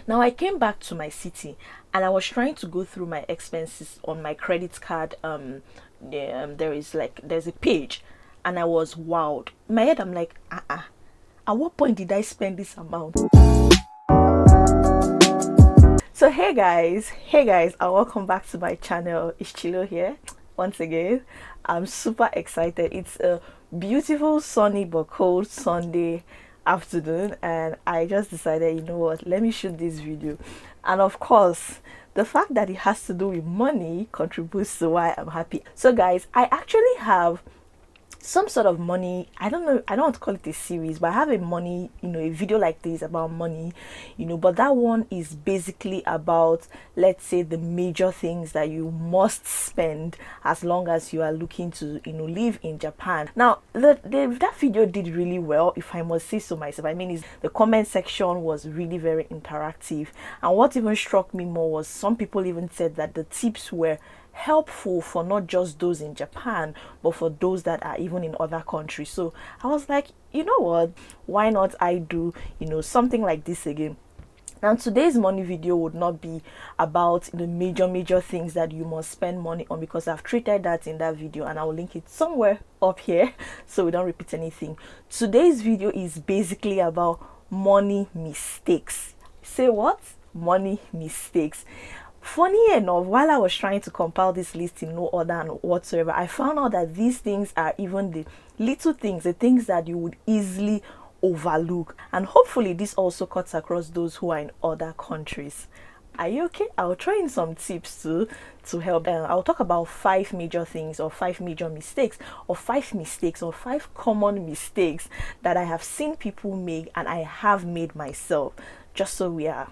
Now I came back to my city and I was trying to go through my expenses on my credit card. There's a page, and I was wowed. In my head, I'm like, at what point did I spend this amount? So hey guys, and welcome back to my channel. It's Chilo here once again. I'm super excited. It's a beautiful sunny but cold Sunday afternoon, and I just decided, you know what, let me shoot this video. And of course, the fact that it has to do with money contributes to why I'm happy. So guys, I actually have some sort of money, I don't know, I don't want to call it a series, but I have a money, a video like this about money, but that one is basically about, let's say, the major things that you must spend as long as you are looking to live in Japan. Now that video did really well, if I must say so myself. I mean, the comment section was really very interactive, and what even struck me more was some people even said that the tips were helpful for not just those in Japan, but for those that are even in other countries. So I was like, you know what, why not I do something like this again. Now today's money video would not be about the major things that you must spend money on, because I've treated that in that video, and I will link it somewhere up here so we don't repeat anything. Today's video is basically about money mistakes. Say what? Money mistakes. Funny enough, while I was trying to compile this list in no order and whatsoever, I found out that these things are even the little things, the things that you would easily overlook. And hopefully this also cuts across those who are in other countries. Are you okay? I'll try in some tips to help. I'll talk about 5 major things, or 5 major mistakes, or 5 mistakes, or 5 common mistakes that I have seen people make and I have made myself, just so we are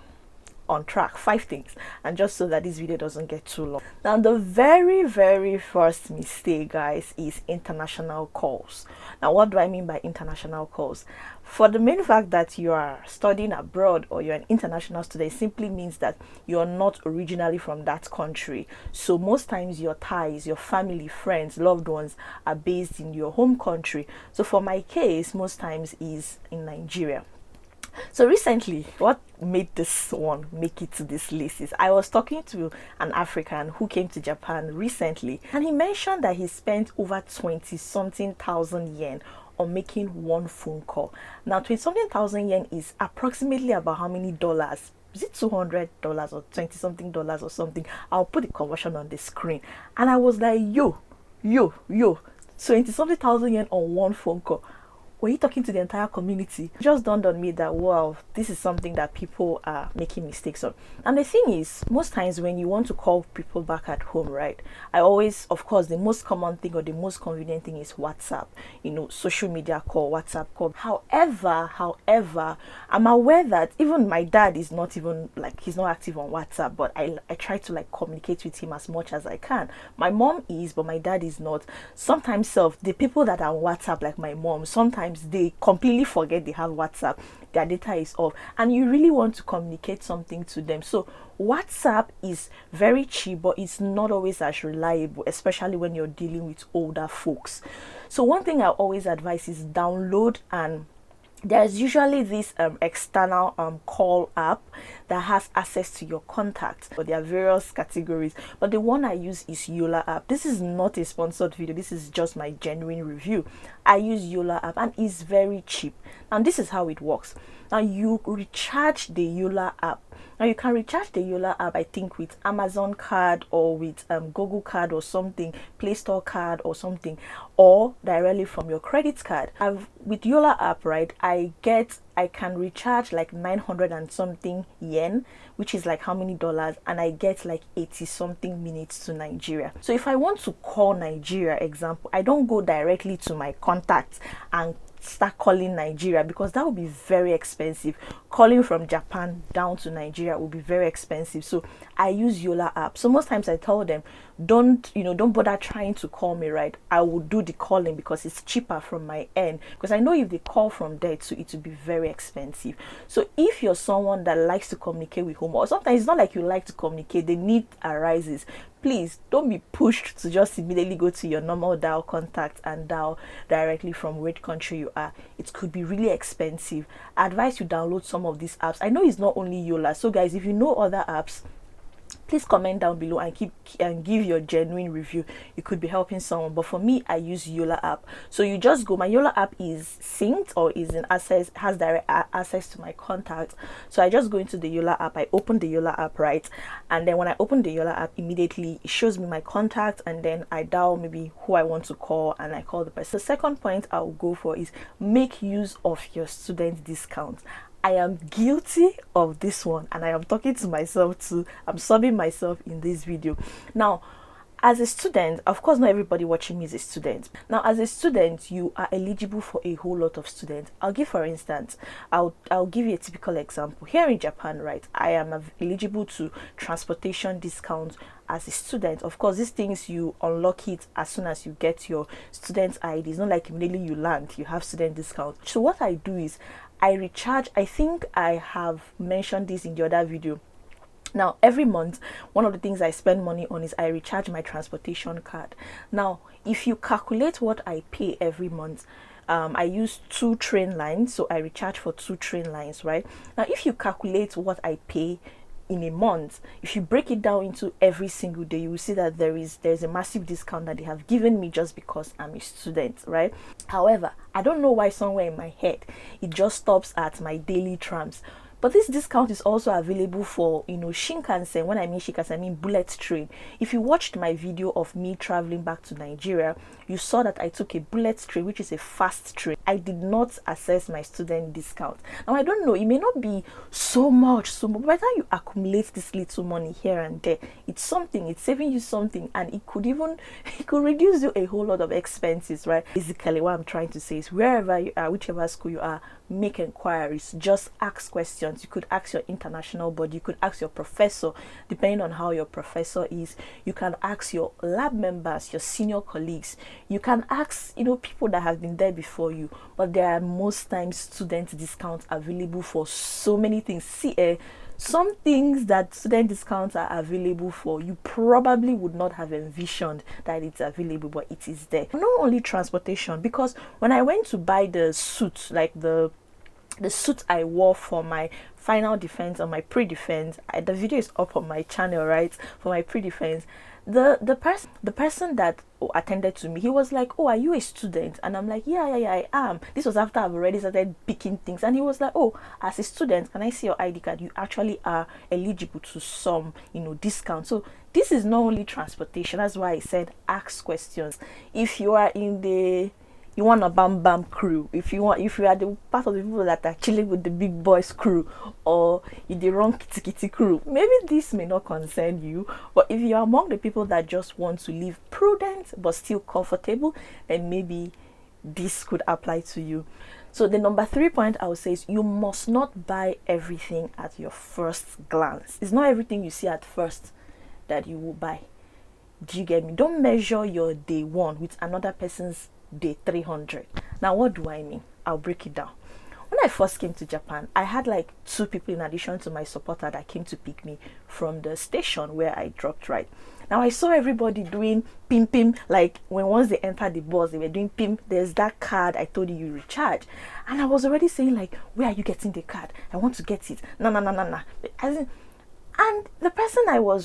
on track. 5 things, and just so that this video doesn't get too long. Now the very first mistake, guys, is international calls. Now what do I mean by international calls? For the main fact that you are studying abroad or you're an international student, it simply means that you're not originally from that country. So most times your ties, your family, friends, loved ones are based in your home country. So for my case, most times is in Nigeria. So recently, what made this one make it to this list is I was talking to an African who came to Japan recently, and he mentioned that he spent over 20-something thousand yen on making one phone call. Now 20-something thousand yen is approximately about how many dollars? Is it $200 or 20-something dollars or something? I'll put the conversion on the screen. And I was like, yo, 20-something thousand yen on one phone call. Were you talking to the entire community? It just dawned on me that, wow, this is something that people are making mistakes on. And the thing is, most times when you want to call people back at home, right, I always, of course, the most common thing or the most convenient thing is WhatsApp, social media call, WhatsApp call. However, I'm aware that even my dad is not even, he's not active on WhatsApp, but I try to communicate with him as much as I can. My mom is, but my dad is not. Sometimes the people that are on WhatsApp, like my mom, sometimes they completely forget they have WhatsApp, their data is off, and you really want to communicate something to them. So WhatsApp is very cheap, but it's not always as reliable, especially when you're dealing with older folks. So one thing I always advise is download, and there's usually this external call app that has access to your contacts, but there are various categories, but the one I use is Yola app. This is not a sponsored video, this is just my genuine review. I use Yola app and it's very cheap. And this is how it works. Now you recharge the Yola app. Now you can recharge the Yola app, I think, with Amazon card or with Google card or something, Play Store card or something, or directly from your credit card. With Yola app, right, I can recharge like 900 and something yen, which is like how many dollars, and I get like 80 something minutes to Nigeria. So if I want to call Nigeria, example, I don't go directly to my contacts and start calling Nigeria, because that would be very expensive. Calling from Japan down to Nigeria would be very expensive. So I use Yola app. So most times I tell them, don't bother trying to call me, right? I will do the calling because it's cheaper from my end, because I know if they call from there too, it will be very expensive. So if you're someone that likes to communicate with home, or sometimes it's not like you like to communicate, the need arises, please don't be pushed to just immediately go to your normal dial contact and dial directly from which country you are. It could be really expensive. I advise you download some some of these apps. I know it's not only Yola, so guys, if you know other apps, please comment down below and give your genuine review. You could be helping someone, but for me, I use Yola app. So you just go, my Yola app is synced or is in access, has direct access to my contacts. So I just go into the Yola app, I open the Yola app, right? And then when I open the Yola app, immediately it shows me my contact, and then I dial maybe who I want to call, and I call the person. The second point I'll go for is make use of your student discount. I am guilty of this one, and I am talking to myself too. I'm subbing myself in this video. Now, as a student, of course, not everybody watching me is a student. Now, as a student, you are eligible for a whole lot of students. I'll give, for instance, I'll give you a typical example. Here in Japan, right, I am eligible to transportation discount as a student. Of course, these things you unlock it as soon as you get your student ID. It's not like immediately you land, you have student discount. So what I do is I recharge. I think I have mentioned this in the other video. Now, every month, one of the things I spend money on is I recharge my transportation card. Now, if you calculate what I pay every month, I use 2 train lines, so I recharge for 2 train lines, right? Now, if you calculate what I pay in a month, if you break it down into every single day, you will see that there's a massive discount that they have given me just because I'm a student, right? However, I don't know why somewhere in my head it just stops at my daily trams. But this discount is also available for, Shinkansen. When I mean Shinkansen, I mean bullet train. If you watched my video of me traveling back to Nigeria, you saw that I took a bullet train, which is a fast train. I did not access my student discount. Now, I don't know, it may not be so much, but by the time you accumulate this little money here and there, it's something, it's saving you something, and it could reduce you a whole lot of expenses, right? Basically, what I'm trying to say is wherever you are, whichever school you are, make enquiries, just ask questions. You could ask your international body, you could ask your professor, depending on how your professor is. You can ask your lab members, your senior colleagues. You can ask, people that have been there before you. But there are most times student discounts available for so many things. See, some things that student discounts are available for, you probably would not have envisioned that it's available, but it is there. Not only transportation, because when I went to buy the suit, like the suit I wore for my final defense or my pre-defense, the video is up on my channel, right? For my pre-defense, the person that attended to me, he was like, "Oh, are you a student?" And I'm like, yeah, I am. This was after I've already started picking things, and he was like, "Oh, as a student, can I see your ID card? You actually are eligible to some discount." So this is not only transportation. That's why I said ask questions. If you are in you want a bam bam crew, if you are the part of the people that are chilling with the big boys crew, or in the wrong kitty kitty crew, maybe this may not concern you. But if you are among the people that just want to live prudent but still comfortable, then maybe this could apply to you. So the number 3 point I would say is you must not buy everything at your first glance. It's not everything you see at first that you will buy. Do you get me? Don't measure your day 1 with another person's day 300. Now, what do I mean? I'll break it down. When I first came to Japan, I had like 2 people in addition to my supporter that came to pick me from the station where I dropped, right? Now, I saw everybody doing pim pim, like once they entered the bus, they were doing pim. There's that card I told you recharge. And I was already saying like, where are you getting the card? I want to get it. No. And the person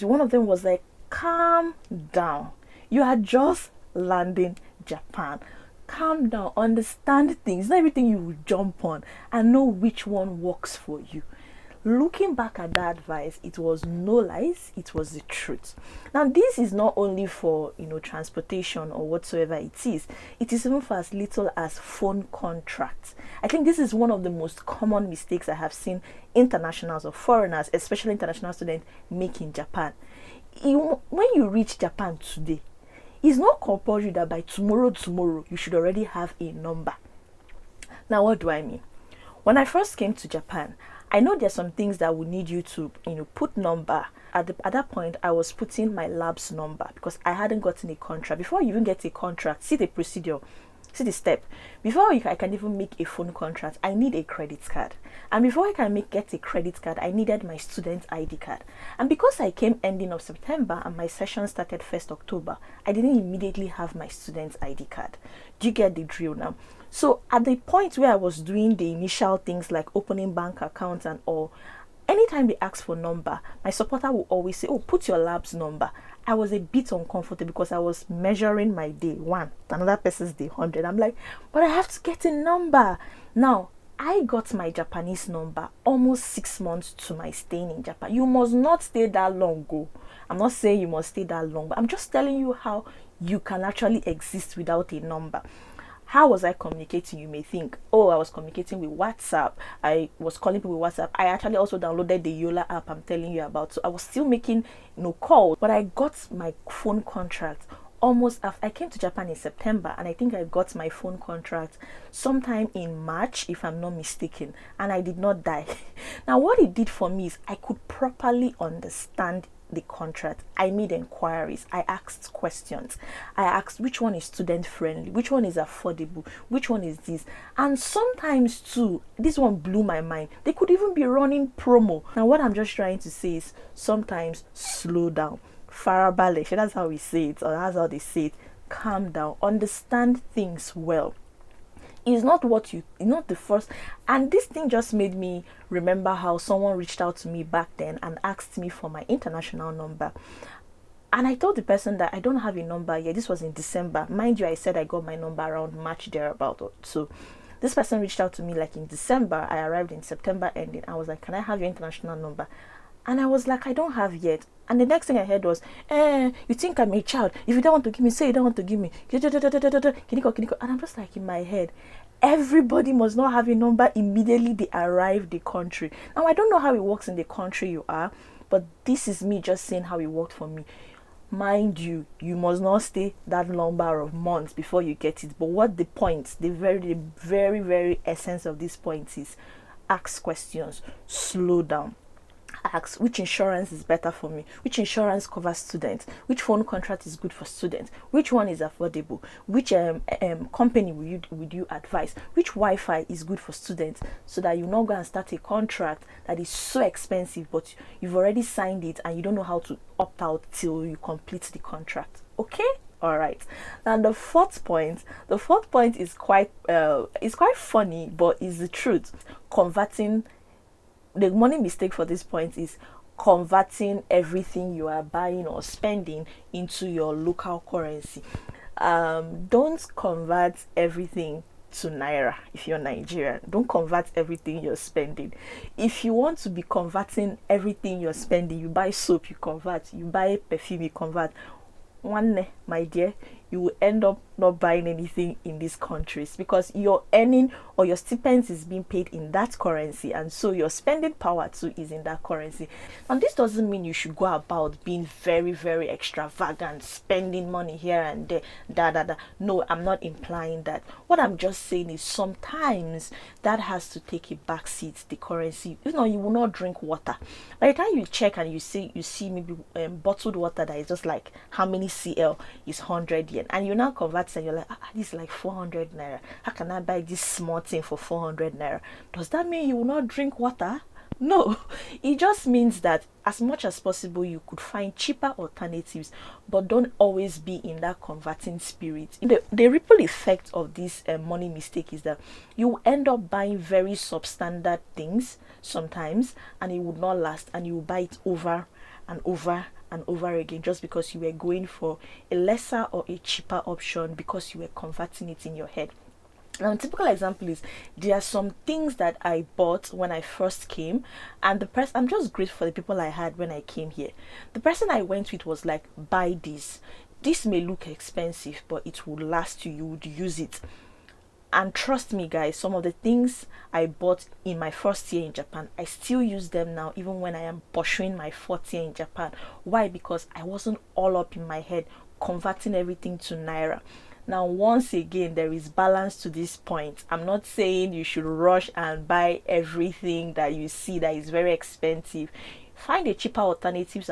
one of them was like, calm down. You are just landing Japan. Calm down, understand things, not everything you will jump on, and know which one works for you. Looking back at that advice, it was no lies, it was the truth. Now, this is not only for transportation or whatsoever it is even for as little as phone contracts. I think this is one of the most common mistakes I have seen internationals or foreigners, especially international students, make in Japan. When you reach Japan today, it's not compulsory that by tomorrow you should already have a number. Now, what do I mean? When I first came to Japan, I know there's some things that would need you to put number. At that point, I was putting my lab's number because I hadn't gotten a contract. Before you even get a contract, see the procedure. See the step. Before I can even make a phone contract, I need a credit card. And before I can get a credit card, I needed my student ID card. And because I came ending of September and my session started 1st October, I didn't immediately have my student ID card. Do you get the drill now? So at the point where I was doing the initial things like opening bank accounts and all, anytime they ask for number, my supporter will always say, oh, put your lab's number. I was a bit uncomfortable because I was measuring my day 1, another person's day 100. I'm like, but I have to get a number. Now, I got my Japanese number almost 6 months to my staying in Japan. You must not stay that long, go. I'm not saying you must stay that long, but I'm just telling you how you can actually exist without a number. How was I communicating? You may think, oh, I was communicating with WhatsApp. I was calling people with WhatsApp. I actually also downloaded the Yola app I'm telling you about. So I was still making calls, but I got my phone contract almost after I came to Japan in September, and I think I got my phone contract sometime in March, if I'm not mistaken, and I did not die. Now, what it did for me is I could properly understand the contract. I made enquiries. I asked questions. I asked which one is student friendly, which one is affordable, which one is this. And sometimes too, this one blew my mind, they could even be running promo. Now what I'm just trying to say is sometimes slow down. Farabale, that's how we say it, or that's how they say it. Calm down, understand things well. It's not not the first. And this thing just made me remember how someone reached out to me back then and asked me for my international number. And I told the person that I don't have a number yet. This was in December. Mind you, I said I got my number around March thereabout. So this person reached out to me like in December. I arrived in September ending. I was like, can I have your international number? And I was like, I don't have yet. And the next thing I heard was, you think I'm a child? If you don't want to give me, say you don't want to give me. And I'm just like in my head, everybody must not have a number immediately they arrive the country. Now, I don't know how it works in the country you are, but this is me just saying how it worked for me. Mind you, you must not stay that number of months before you get it. But what the point, the very, very essence of this point is, ask questions, slow down. Ask which insurance is better for me, which insurance covers students, which phone contract is good for students, which one is affordable, which company would you advise, which Wi-Fi is good for students, so that you not go and start a contract that is so expensive but you've already signed it and you don't know how to opt out till you complete the contract. Okay? All right. And the fourth point is quite funny, but is the truth. The money mistake for this point is converting everything you are buying or spending into your local currency. Don't convert everything to naira if you're Nigerian. Don't convert everything you're spending. If you want to be converting everything you're spending, you buy soap, you convert. You buy perfume, you convert. One, my dear, you will end up not buying anything in these countries because your earning or your stipends is being paid in that currency, and so your spending power too is in that currency. And this doesn't mean you should go about being very, very extravagant, spending money here and there, No, I'm not implying that. What I'm just saying is sometimes that has to take a back seat, the currency. You will not drink water. By the time you check and you see maybe bottled water that is just like how many CL is 100 yen, and you now convert and you're like, this is like 400 naira. How can I buy this small thing for 400 naira? Does that mean you will not drink water? No, it just means that as much as possible you could find cheaper alternatives, but don't always be in that converting spirit. The ripple effect of this money mistake is that you end up buying very substandard things sometimes, and it would not last, and you will buy it over and over and over again just because you were going for a lesser or a cheaper option because you were converting it in your head. Now, a typical example is there are some things that I bought when I first came, and I'm just grateful for the people I had when I came here. The person I went with was like, buy this. This may look expensive, but it will last you. You would use it. And trust me, guys, some of the things I bought in my first year in Japan, I still use them now, even when I am pursuing my fourth year in Japan. Why? Because I wasn't all up in my head converting everything to naira. Now, once again, there is balance to this point. I'm not saying you should rush and buy everything that you see that is very expensive. Find a cheaper alternatives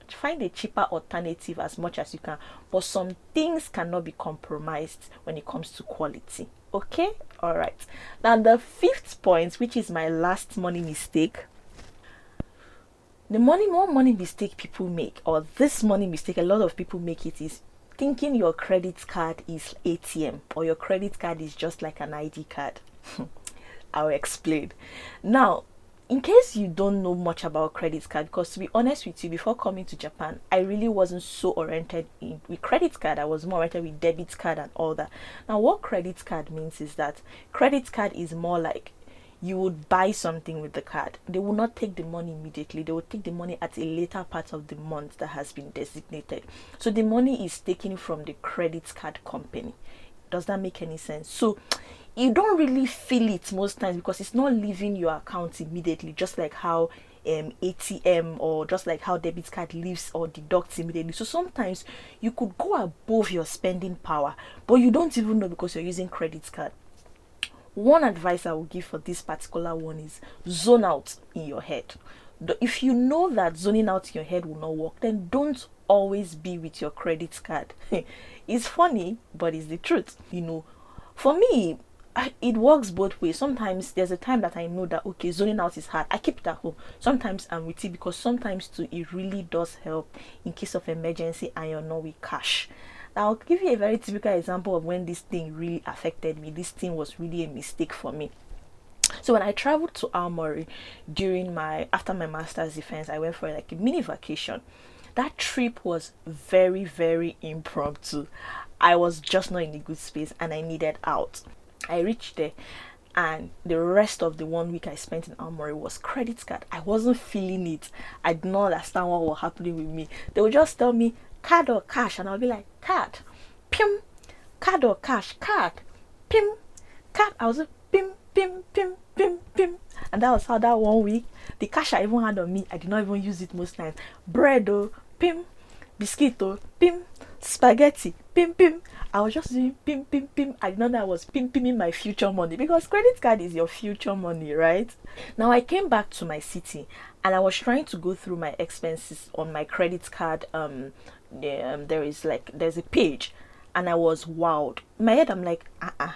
find a cheaper alternative as much as you can, but some things cannot be compromised when it comes to quality. Okay, all right. Now the fifth point, which is my last money mistake, the one money mistake people make, or this money mistake a lot of people make, it is thinking your credit card is ATM, or your credit card is just like an ID card. I'll explain. Now, in case you don't know much about credit card, because to be honest with you, before coming to Japan, I really wasn't so oriented with credit card. I was more oriented with debit card and all that. Now, what credit card means is that credit card is more like you would buy something with the card. They will not take the money immediately. They will take the money at a later part of the month that has been designated. So the money is taken from the credit card company. Does that make any sense? So you don't really feel it most times because it's not leaving your account immediately, just like how ATM or just like how debit card leaves or deducts immediately. So sometimes you could go above your spending power, but you don't even know because you're using credit card. One advice I will give for this particular one is zone out in your head. If you know that zoning out in your head will not work, then don't always be with your credit card. It's funny, but it's the truth. For me, it works both ways. Sometimes there's a time that I know that okay, zoning out is hard, I keep it at home. Sometimes I'm with it because sometimes too it really does help in case of emergency and you're not with cash. Now, I'll give you a very typical example of when this thing really affected me. This thing was really a mistake for me. So when I traveled to Aomori after my master's defense, I went for like a mini vacation. That trip was very, very impromptu. I was just not in a good space and I needed out. I reached there and the rest of the 1 week I spent in Aomori was credit card. I wasn't feeling it. I did not understand what was happening with me. They would just tell me card or cash, and I'll be like, card, pim, card or cash, card, pim, card. I was like, pim, pim, pim, pim, pim. And that was how that 1 week, the cash I even had on me, I did not even use it most times. Bread, oh, pim, biscuit, oh, pim, spaghetti, pim, pim. I was just doing pim, pim, pim. I did not know I was pimping my future money because credit card is your future money, right? Now I came back to my city and I was trying to go through my expenses on my credit card. There's a page, and I was wowed. In my head, I'm like, at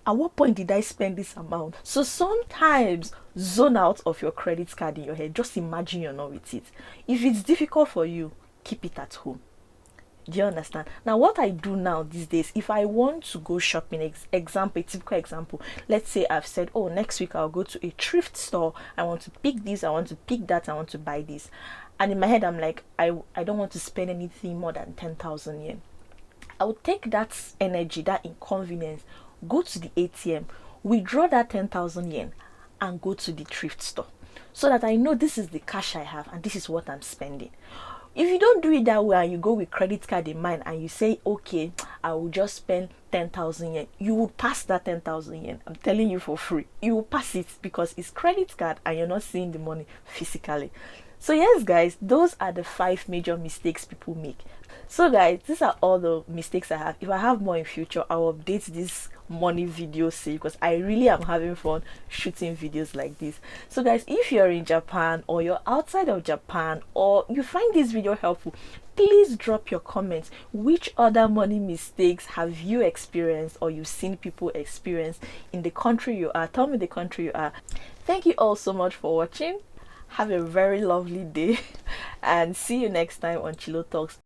what point did I spend this amount? So sometimes zone out of your credit card in your head. Just imagine you're not with it. If it's difficult for you, keep it at home. Do you understand? Now, what I do now these days, if I want to go shopping, a typical example, let's say I've said, oh, next week I'll go to a thrift store. I want to pick this, I want to pick that, I want to buy this. And in my head, I'm like, I don't want to spend anything more than 10,000 yen. I would take that energy, that inconvenience, go to the ATM, withdraw that 10,000 yen, and go to the thrift store. So that I know this is the cash I have and this is what I'm spending. If you don't do it that way and you go with credit card in mind and you say, okay, I will just spend 10,000 yen, you will pass that 10,000 yen. I'm telling you for free. You will pass it because it's credit card and you're not seeing the money physically. So yes, guys, those are the 5 major mistakes people make. So guys, these are all the mistakes I have. If I have more in future, I'll update this money video series because I really am having fun shooting videos like this. So guys, if you're in Japan or you're outside of Japan or you find this video helpful, please drop your comments. Which other money mistakes have you experienced or you've seen people experience in the country you are? Tell me the country you are. Thank you all so much for watching. Have a very lovely day and see you next time on Chilotalks.